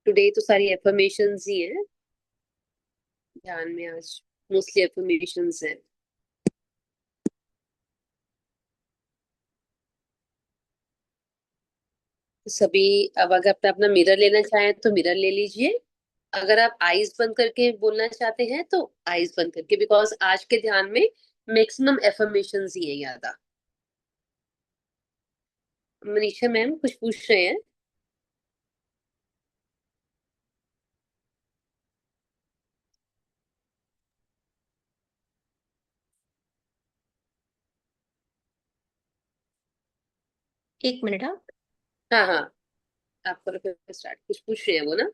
Today तो सारी एफर्मेशंस ही हैं ध्यान में, आज मोस्टली एफर्मेशंस हैं। तो सभी, अब अगर अपना अपना मिरर लेना चाहें तो मिरर ले लीजिए। अगर आप आईज बंद करके बोलना चाहते हैं तो आईज बंद करके, बिकॉज आज के ध्यान में मैक्सिमम एफर्मेशंस ही है ज्यादा। मनीषा मैम कुछ पूछ रहे हैं। एक मिनट, हाँ। हाँ हाँ, आप करो फिर स्टार्ट, कुछ पूछ रहे हैं वो ना।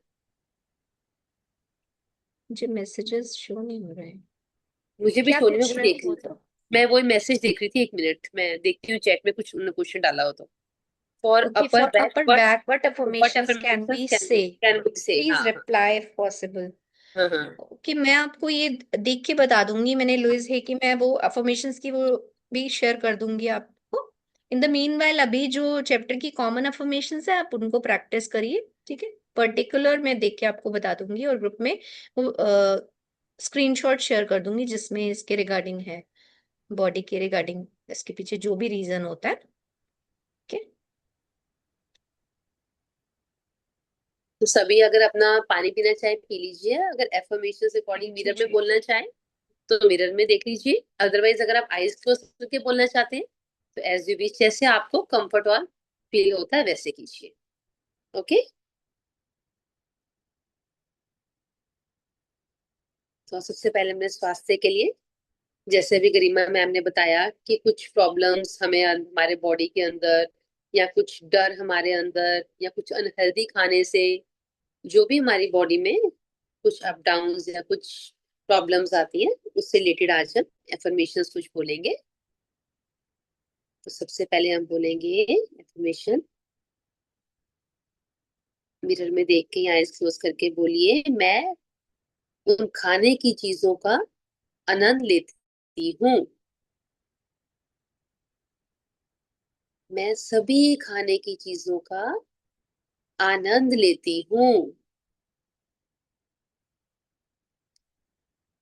मुझे मैसेजेस शो नहीं हो रहे हैं। मुझे भी क्या सोनी में पूछ वो रहे हैं देख रही वो थी। तो? मैं वही मैसेज देख रही थी, एक मिनट मैं देखती हूँ चैट में कुछ उन्होंने क्वेश्चन डाला हो तो। For okay, upper for back upper back what what affirmations can affirmations we say? Can we say. Please हाँ हाँ रिप्लाई इफ पॉसिबल। हाँ हाँ। कि मैं आपको ये देख के बता दूंगी, मैंने लुइस है कि मैं वो अफर्मेशंस की वो भी शेयर कर दूंगी आपको। इन द मीन वाइल अभी जो चैप्टर की कॉमन अफर्मेशंस है आप उनको प्रैक्टिस करिए, ठीक है। पर्टिकुलर मैं देख के आपको बता दूंगी और ग्रुप में वो स्क्रीनशॉट शेयर कर दूंगी जिसमें इसके रिगार्डिंग है, बॉडी के रिगार्डिंग, इसके पीछे जो भी रीजन होता है, ठीक है। तो सभी अगर अपना पानी पीना चाहे पी लीजिए, अगर एफर्मेशन अकॉर्डिंग जी मिरर में जी। बोलना चाहे तो मिरर में देख लीजिए, अदरवाइज अगर आप आईज क्लोज करके बोलना चाहते हैं तो एज यू विश, जैसे आपको कंफर्ट और फील होता है वैसे कीजिए। ओके। तो सबसे पहले हमने स्वास्थ्य के लिए, जैसे अभी गरिमा मैम ने बताया कि कुछ प्रॉब्लम्स हमें हमारे बॉडी के अंदर, या कुछ डर हमारे अंदर, या कुछ अनहेल्दी खाने से जो भी हमारी बॉडी में कुछ अप डाउन या कुछ प्रॉब्लम्स आती है, उससे रिलेटेड आज हम एफर्मेशन कुछ बोलेंगे। तो सबसे पहले हम बोलेंगे एफर्मेशन, मिरर में देख के या आइज क्लोज करके बोलिए, मैं उन खाने की चीजों का आनंद लेती हूँ। मैं सभी खाने की चीजों का आनंद लेती हूँ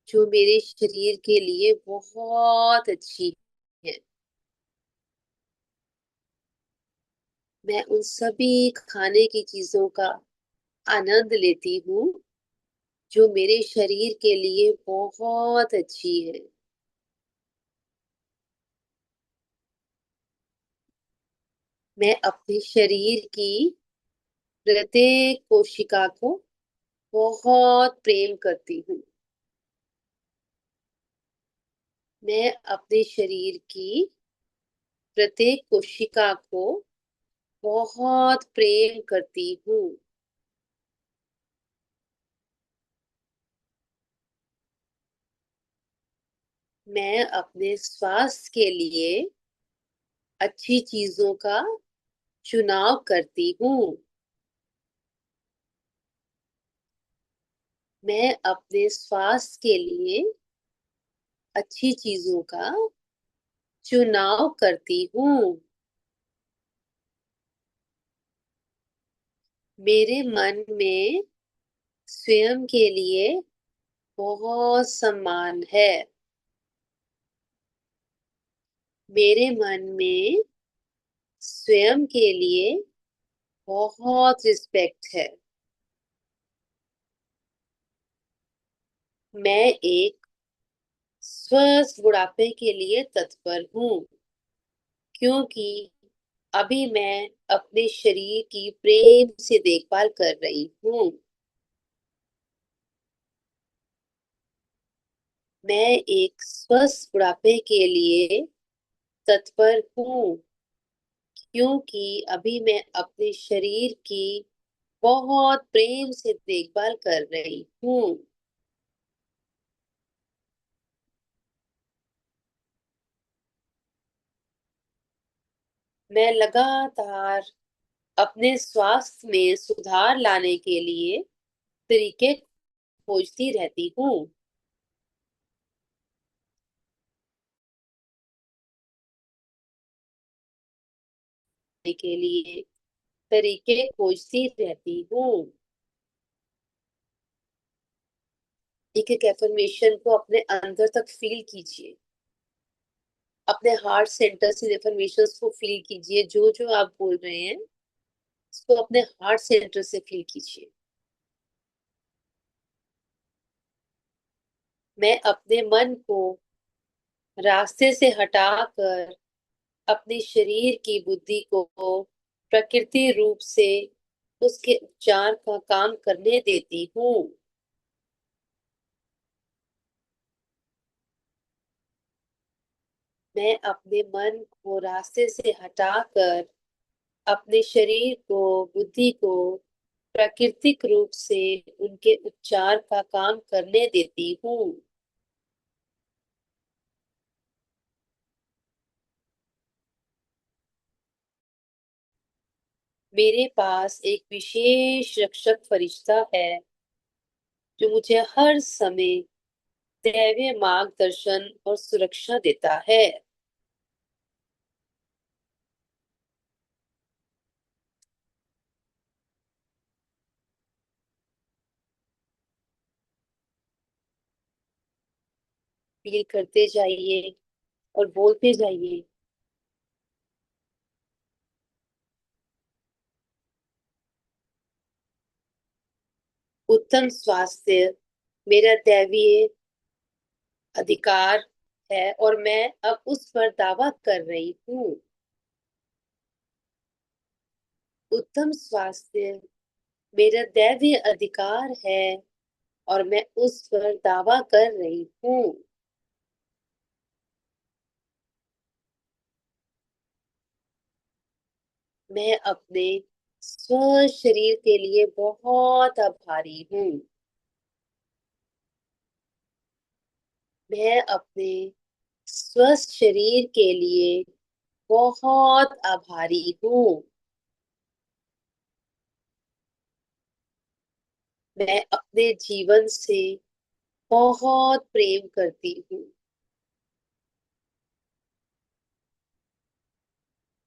जो मेरे शरीर के लिए बहुत अच्छी है। मैं उन सभी खाने की चीजों का आनंद लेती हूँ जो मेरे शरीर के लिए बहुत अच्छी है। मैं अपने शरीर की प्रत्येक कोशिका को बहुत प्रेम करती हूँ। मैं अपने शरीर की प्रत्येक कोशिका को बहुत प्रेम करती हूँ। मैं अपने स्वास्थ्य के लिए अच्छी चीजों का चुनाव करती हूँ। मैं अपने स्वास्थ्य के लिए अच्छी चीजों का चुनाव करती हूँ। मेरे मन में स्वयं के लिए बहुत सम्मान है। मेरे मन में स्वयं के लिए बहुत रिस्पेक्ट है। मैं एक स्वस्थ बुढ़ापे के लिए तत्पर हूँ, क्योंकि अभी मैं अपने शरीर की प्रेम से देखभाल कर रही हूँ। मैं एक स्वस्थ बुढ़ापे के लिए तत्पर हूँ, क्योंकि अभी मैं अपने शरीर की बहुत प्रेम से देखभाल कर रही हूँ। मैं लगातार अपने स्वास्थ्य में सुधार लाने के लिए तरीके खोजती रहती हूँ। के लिए तरीके खोजती रहती हूँ। एक एक एफर्मेशन को अपने अंदर तक फील कीजिए, अपने हार्ट सेंटर से एफर्मेशन को फील कीजिए, जो जो आप बोल रहे हैं उसको अपने हार्ट सेंटर से फील कीजिए। मैं अपने मन को रास्ते से हटाकर अपने शरीर की बुद्धि को प्रकृति रूप से उसके उपचार का काम करने देती हूँ। मैं अपने मन को रास्ते से हटाकर अपने शरीर को, बुद्धि को प्राकृतिक रूप से उनके उपचार का काम करने देती हूँ। मेरे पास एक विशेष रक्षक फरिश्ता है जो मुझे हर समय दैवीय मार्गदर्शन और सुरक्षा देता है। फील करते जाइए और बोलते जाइए। उत्तम स्वास्थ्य मेरा दैवीय अधिकार है और मैं अब उस पर दावा कर रही हूँ। उत्तम स्वास्थ्य मेरा दैवीय अधिकार है और मैं उस पर दावा कर रही हूँ। मैं अपने स्व शरीर के लिए बहुत आभारी हूँ। मैं अपने स्वस्थ शरीर के लिए बहुत आभारी हूँ। मैं अपने जीवन से बहुत प्रेम करती हूँ।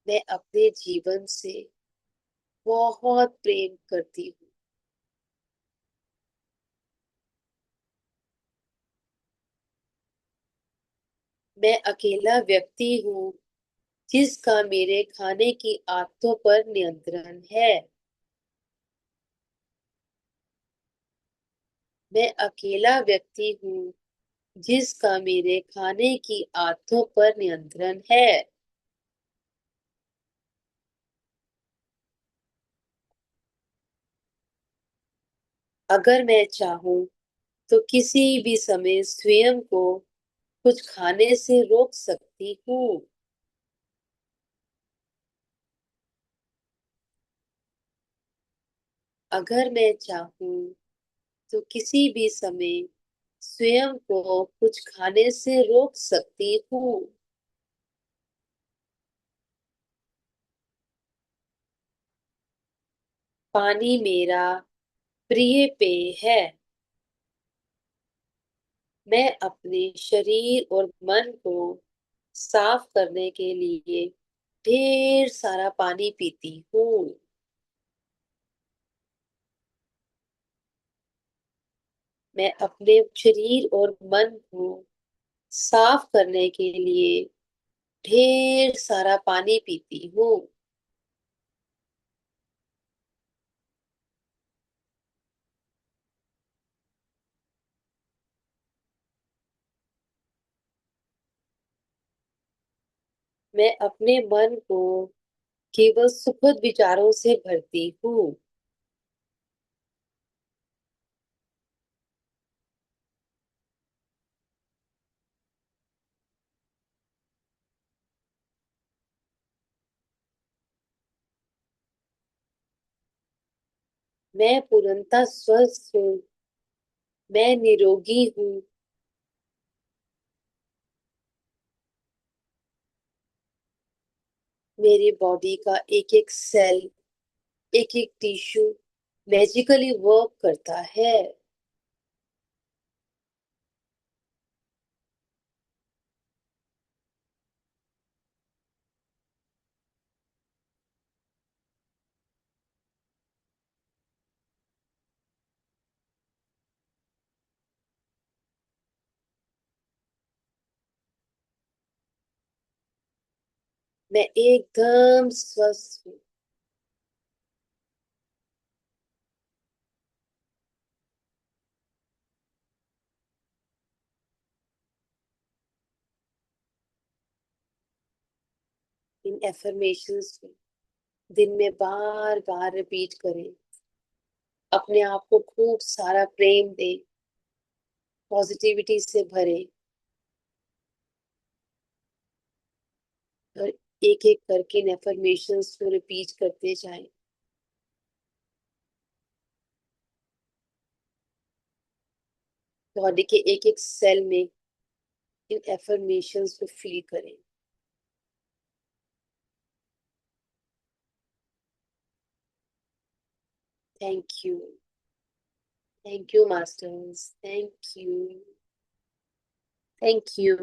मैं अपने जीवन से बहुत प्रेम करती हूँ। मैं अकेला व्यक्ति हूँ जिसका मेरे खाने की आदतों पर नियंत्रण है। मैं अकेला व्यक्ति हूँ जिसका मेरे खाने की आदतों पर नियंत्रण है। अगर मैं चाहूँ तो किसी भी समय स्वयं को कुछ खाने से रोक सकती हूँ। अगर मैं चाहूँ तो किसी भी समय स्वयं को कुछ खाने से रोक सकती हूँ। पानी मेरा प्रिय पेय है। मैं अपने शरीर और मन को साफ करने के लिए ढेर सारा पानी पीती हूँ। मैं अपने शरीर और मन को साफ करने के लिए ढेर सारा पानी पीती हूँ। मैं अपने मन को केवल सुखद विचारों से भरती हूँ। मैं पूर्णतः स्वस्थ हूँ। मैं निरोगी हूँ। मेरी बॉडी का एक एक सेल, एक एक टिश्यू मैजिकली वर्क करता है। मैं एकदम स्वस्थ हूँ। इन एफर्मेशंस को दिन में बार बार रिपीट करें। अपने आप को खूब सारा प्रेम दें, पॉजिटिविटी से भरें और एक एक करके इन एफर्मेशंस को रिपीट करते जाएं। बॉडी के एक एक सेल में इन एफर्मेशंस को फील करें। Thank you. Thank you masters, thank you. Thank you.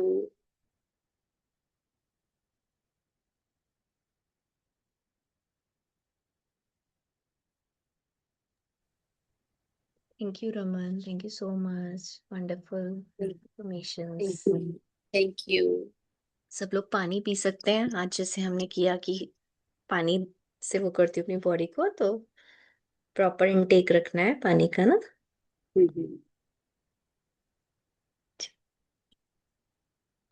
Thank you Raman, thank you so much, wonderful informations. Thank you. सब लोग पानी पी सकते हैं आज, जैसे हमने किया कि पानी से वो करती हूँ अपनी बॉडी को, तो प्रॉपर इनटेक रखना है पानी का ना।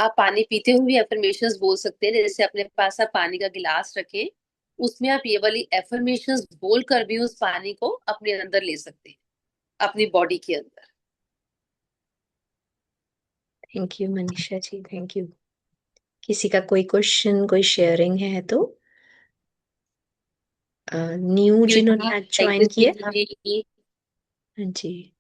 आप पानी पीते हुए एफर्मेशंस बोल सकते हैं, जैसे अपने पास आप पानी का गिलास रखें, उसमें आप ये वाली एफर्मेशंस बोल कर भी उस पानी को अपने अंदर ले सकते हैं, अपनी बॉडी के अंदर। Thank you Manisha ji, thank you. किसी का कोई क्वेश्चन, कोई शेयरिंग है तो? न्यू जिन्होंने आज थैंक ज्वाइन किया, यू जी। हाँ जी,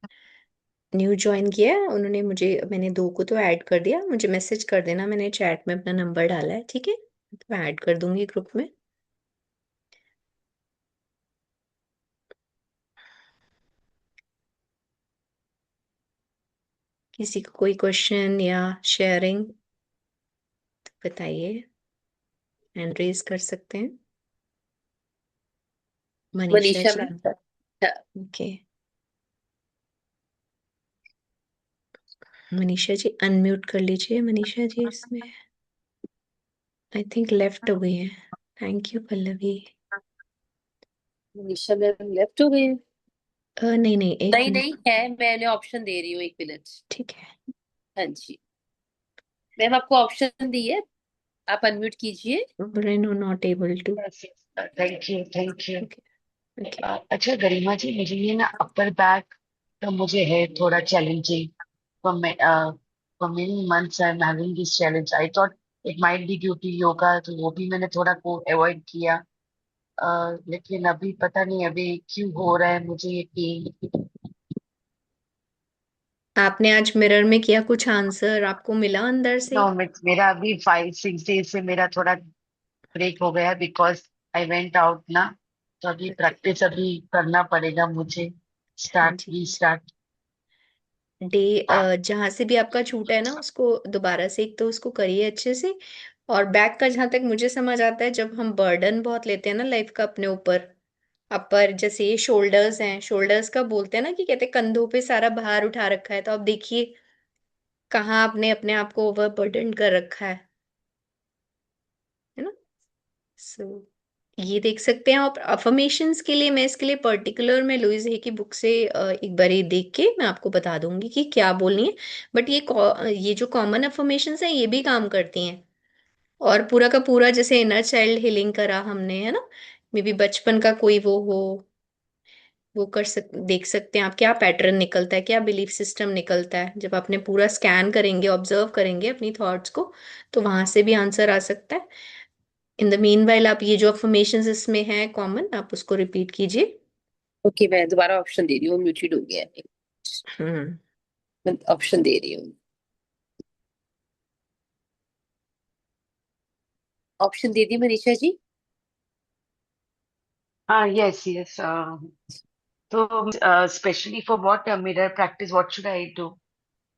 न्यू ज्वाइन किया है उन्होंने मुझे, मैंने दो को तो ऐड कर दिया, मुझे मैसेज कर देना, मैंने चैट में अपना नंबर डाला है, ठीक है, तो ऐड कर दूंगी ग्रुप में। किसी को कोई क्वेश्चन या शेयरिंग तो बताइए, हैंड रेज कर सकते हैं। Manisha Manisha ji, ma'am. Okay, Manisha ji unmute कर लीजिए, मनीषा जी इसमें आई थिंक लेफ्ट हो गई है। Thank you Pallavi. Manisha ma'am left हो गए हैं? नहीं नहीं, एक नहीं नहीं मिनट, है, मैंने ऑप्शन दे रही हूँ, 1 मिनट। ठीक है। हाँ जी, मैम आपको ऑप्शन दी है, आप अनम्यूट कीजिए। ब्रेनो not able to. Yes, yes. Thank you, thank you. Okay okay. अच्छा गरिमा जी, मुझे ये ना अपर बैक का मुझे है थोड़ा challenging. for me, for many months I'm having this challenge. I thought it might be due to yoga, तो वो भी मैंने थोड़ा को अवॉइड किया। लेकिन अभी पता नहीं अभी क्यों हो रहा है मुझे ये पेन। आपने आज मिरर में किया कुछ, आंसर आपको मिला अंदर से? नो, मेरा अभी 5 6 डेज से मेरा थोड़ा ब्रेक हो गया बिकॉज आई वेंट आउट ना। तो अभी ओके, प्रैक्टिस अभी करना पड़ेगा मुझे, हाँ स्टार्ट जी, हाँ जी। रीस्टार्ट। जहां से भी आपका छूटा है ना, उसको दोबारा से एक तो उसको करिए अच्छे से। और बैक का जहां तक मुझे समझ आता है, जब हम बर्डन बहुत लेते हैं ना लाइफ का अपने ऊपर, अपर जैसे ये शोल्डर्स हैं, शोल्डर्स का बोलते हैं ना कि कहते हैं कंधों पे सारा भार उठा रखा है, तो आप देखिए कहाँ आपने अपने आप को ओवर बर्डन कर रखा है ना। सो ये देख सकते हैं आप। अफर्मेशंस के लिए मैं इसके लिए पर्टिकुलर मैं लुइस है की बुक से एक बार ये देख के मैं आपको बता दूंगी कि क्या बोलनी है। बट ये जो कॉमन अफर्मेशंस हैं ये भी काम करती हैं। और पूरा का पूरा जैसे इनर चाइल्ड हीलिंग करा हमने, है ना, मे बी बचपन का कोई वो हो, वो देख सकते हैं आप क्या पैटर्न निकलता है, क्या बिलीफ सिस्टम निकलता है। जब आपने पूरा स्कैन करेंगे, ऑब्जर्व करेंगे अपनी थॉट्स को, तो वहां से भी आंसर आ सकता है। इन द मीन वाइल आप ये जो अफर्मेशंस इसमें है कॉमन, आप उसको रिपीट कीजिए। ओके, मैं दोबारा ऑप्शन दे रही हूँ, म्यूटेड हो गया है। हम्म। मैं ऑप्शन दे रही हूँ, ऑप्शन दे दी मनीषा जी। हाँ, यस यस। तो specially for what mirror practice, what should I do?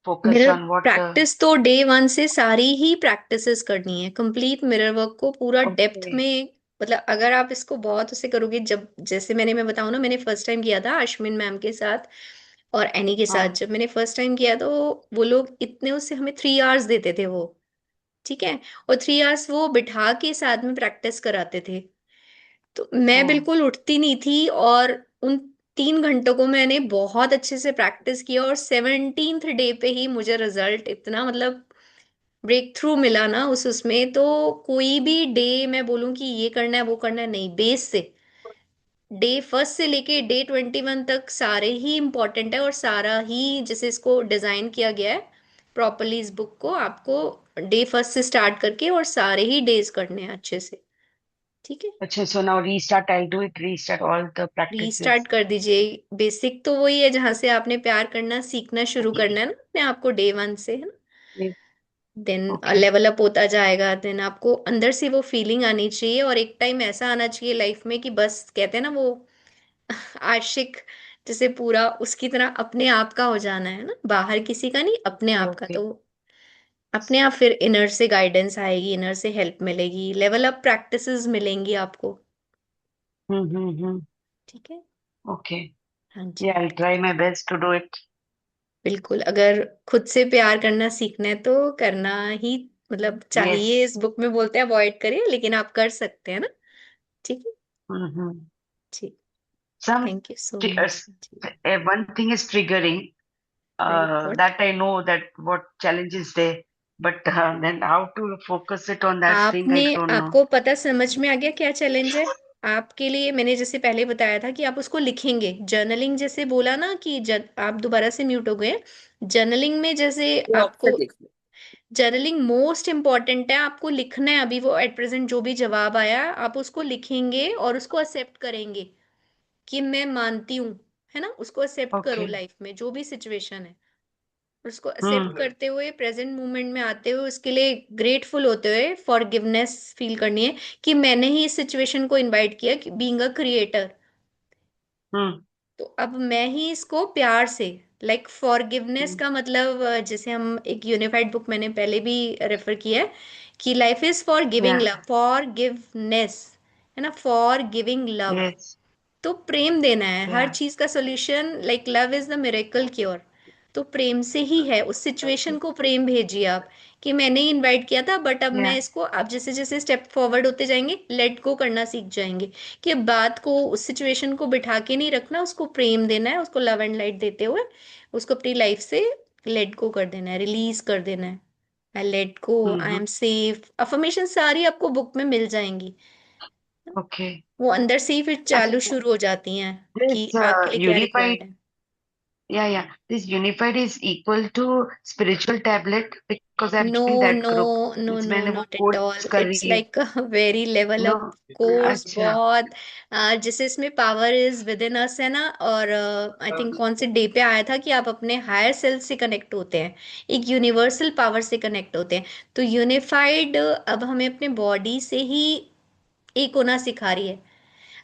Focus mirror on what? Practice तो डे 1 से सारी ही प्रैक्टिसेस करनी है, कंप्लीट मिरर वर्क को पूरा डेप्थ ओके। में। मतलब अगर आप इसको बहुत उसे करोगे, जब जैसे मैं बताऊं ना, मैंने फर्स्ट टाइम किया था अश्विन मैम के साथ और एनी के साथ, हाँ जब मैंने फर्स्ट टाइम किया तो वो लोग इतने उससे हमें 3 आवर्स देते थे वो, ठीक है, और 3 आवर्स वो बिठा के साथ में प्रैक्टिस कराते थे। तो मैं हाँ। बिल्कुल उठती नहीं थी, और उन 3 घंटों को मैंने बहुत अच्छे से प्रैक्टिस किया, और 17th डे पे ही मुझे रिजल्ट इतना, मतलब ब्रेक थ्रू मिला ना उसमें। तो कोई भी डे मैं बोलूं कि ये करना है वो करना है, नहीं, बेस से डे 1 से लेके डे 21 तक सारे ही इम्पोर्टेंट है, और सारा ही जैसे इसको डिजाइन किया गया है प्रॉपरली इस बुक को, आपको डे 1 से स्टार्ट करके और सारे ही डेज करने हैं अच्छे से, ठीक है। अच्छा, so now restart, I do it, restart all the restart practices. कर दीजिए। बेसिक तो वही है जहां से आपने प्यार करना सीखना शुरू करना है ना अपने आप को डे 1 से, है ना। Then okay. लेवल अप होता जाएगा, देन आपको अंदर से वो फीलिंग आनी चाहिए, और एक टाइम ऐसा आना चाहिए लाइफ में कि बस कहते हैं ना वो आशिक, जैसे पूरा उसकी तरह अपने आप का हो जाना है ना, बाहर किसी का नहीं, अपने ओके आप का। ओके। तो अपने आप फिर इनर से गाइडेंस आएगी, इनर से हेल्प मिलेगी, लेवल अप प्रैक्टिसेस मिलेंगी आपको, हम्म। ठीक है। ओके। हाँ जी। Yeah, I'll try my best to do it. बिल्कुल, अगर खुद से प्यार करना सीखना है तो करना ही, मतलब चाहिए, Yes. इस बुक में बोलते हैं अवॉइड करिए, लेकिन आप कर सकते हैं ना। ठीक है। Mm-hmm. ठीक। Some thank you so triggers. Much जी। One thing is triggering. Like what? That I know that what challenge is there, but then how to focus it on that thing, आपने, I don't know. आपको पता समझ में आ गया क्या चैलेंज है आपके लिए? मैंने जैसे पहले बताया था कि आप उसको लिखेंगे, जर्नलिंग जैसे बोला ना कि आप दोबारा से म्यूट हो गए। जर्नलिंग में जैसे ये आपको, ऑप्शन लिख लो। जर्नलिंग मोस्ट इम्पॉर्टेंट है, आपको लिखना है। अभी वो एट प्रेजेंट जो भी जवाब आया आप उसको लिखेंगे और उसको एक्सेप्ट करेंगे कि मैं मानती हूँ, है ना, उसको एक्सेप्ट करो Okay. लाइफ में जो भी सिचुएशन है। उसको एक्सेप्ट Hmm. करते हुए प्रेजेंट मोमेंट में आते हुए उसके लिए ग्रेटफुल होते हुए फॉरगिवनेस फील करनी है कि मैंने ही इस सिचुएशन को इनवाइट किया, बीइंग अ क्रिएटर। Hmm. तो अब मैं ही इसको प्यार से, लाइक फॉरगिवनेस Hmm. का मतलब जैसे हम एक यूनिफाइड बुक मैंने पहले भी रेफर किया है कि life is for giving Yeah. Love, forgiveness, है ना, फॉर गिविंग लव। Yes. तो प्रेम देना है, हर Yeah. चीज का solution, like love is the miracle cure. तो प्रेम से ही है, उस सिचुएशन Okay. को प्रेम भेजिए आप कि मैंने ही इनवाइट किया था, बट अब मैं Yeah. इसको, आप जैसे जैसे स्टेप फॉरवर्ड होते जाएंगे लेट गो करना सीख जाएंगे कि बात को, उस सिचुएशन को बिठा के नहीं रखना, उसको प्रेम देना है, उसको लव एंड लाइट देते हुए उसको अपनी लाइफ से लेट गो कर देना है, रिलीज कर देना है। I let go, I Mm-hmm. Am safe, affirmation सारी आपको बुक में मिल जाएंगी। Okay. वो अंदर से ही फिर अच्छा, चालू शुरू हो जाती हैं कि this आपके लिए क्या unified, रिक्वायर्ड है। yeah, this unified is equal to spiritual tablet because I've no joined that no, group. No means no, मैंने वो नॉट एट कोर्स ऑल, कर इट्स रही है। Like a very level no, up course, अच्छा, बहुत जैसे इसमें power is within us है ना। और आई थिंक कौन से डे पे आया था कि आप अपने हायर सेल्फ से कनेक्ट होते हैं, एक यूनिवर्सल पावर से कनेक्ट होते हैं। तो यूनिफाइड अब हमें अपने बॉडी से ही एक होना सिखा रही है।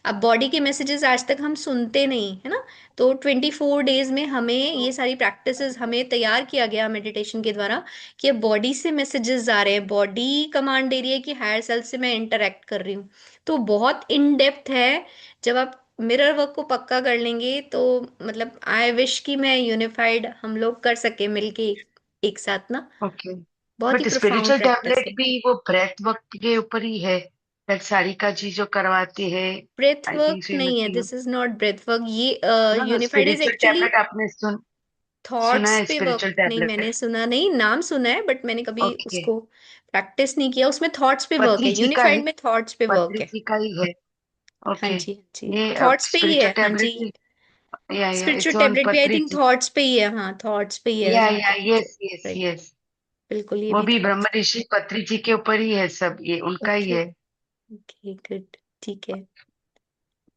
अब बॉडी के मैसेजेस आज तक हम सुनते नहीं है ना, तो 24 डेज में हमें ये सारी प्रैक्टिसेस हमें तैयार किया गया मेडिटेशन के द्वारा कि अब बॉडी से मैसेजेस आ रहे हैं, बॉडी कमांड दे रही है कि हायर सेल्फ से मैं इंटरेक्ट कर रही हूँ। तो बहुत इन डेप्थ है। जब आप मिरर वर्क को पक्का कर लेंगे तो मतलब आई विश कि मैं यूनिफाइड हम लोग कर सके मिलके एक साथ ना। ओके। बहुत ही but profound spiritual practice tablet है। भी वो ब्रेथ वर्क के ऊपर ही है, दैट सारिका जी जो करवाती है। Breath I think work so, you नहीं है, must no. This is not breath work, ये no no, unified is spiritual actually tablet आपने सुना थॉट्स है? पे स्पिरिचुअल वर्क। नहीं, टैबलेट। मैंने सुना नहीं, नाम सुना है बट मैंने कभी ओके। उसको प्रैक्टिस नहीं किया। उसमें थॉट्स पे वर्क पत्री है, जी का ही, यूनिफाइड में थॉट्स पे वर्क पत्री है। जी का ही है। हाँ ओके। जी, हाँ जी, ये थॉट्स पे ही है, स्पिरिचुअल हाँ जी। टैबलेट, या स्पिरिचुअल इट्स ऑन टेबलेट भी आई पत्री थिंक जी। थॉट्स पे ही है, हाँ थॉट्स पे ही है जहाँ या तक मुझे। Yes yes right, yes. बिल्कुल, ये वो भी भी ब्रह्म थॉट्स। ऋषि पत्री जी के ऊपर ही है सब, ये उनका ही ओके, है। ओके, गुड, ठीक है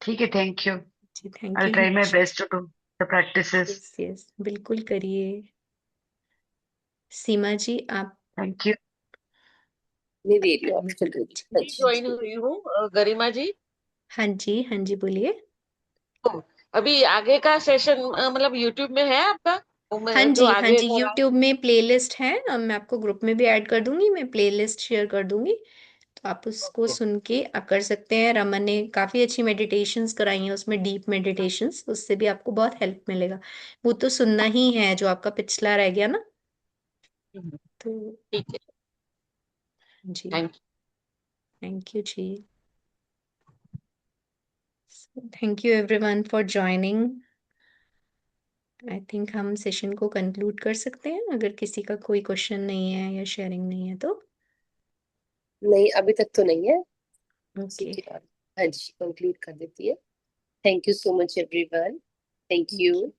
ठीक है, थैंक यू। जी, thank I you try my Himanshu best ji. To do the practices. Yes yes, बिल्कुल करिए। सीमा जी आप? Thank you. नहीं दे रही ऑप्शन दे रही। हाँ जी ज्वाइन जी। हुई हूँ गरिमा जी। हाँ जी, हाँ जी, बोलिए। तो अभी आगे का सेशन मतलब यूट्यूब में है आपका? वो हाँ जो जी, हाँ आगे जी, का रहा यूट्यूब में प्लेलिस्ट है, मैं आपको ग्रुप में भी ऐड कर दूंगी, मैं प्लेलिस्ट शेयर कर दूंगी। तो आप उसको है। सुन के आप कर सकते हैं। रमन ने काफी अच्छी मेडिटेशंस कराई हैं उसमें, डीप मेडिटेशंस, उससे भी आपको बहुत हेल्प मिलेगा। वो तो सुनना ही है जो आपका पिछला रह गया ना। तो ठीक है, जी, थैंक थैंक यू जी। Thank you everyone for joining. I think हम सेशन को कंक्लूड कर सकते हैं अगर किसी का कोई क्वेश्चन नहीं है या शेयरिंग नहीं है तो। नहीं, अभी तक तो नहीं है। इसी ओके, के बाद हाँ जी कंक्लूड कर देती है। Thank you so much everyone. Thank you.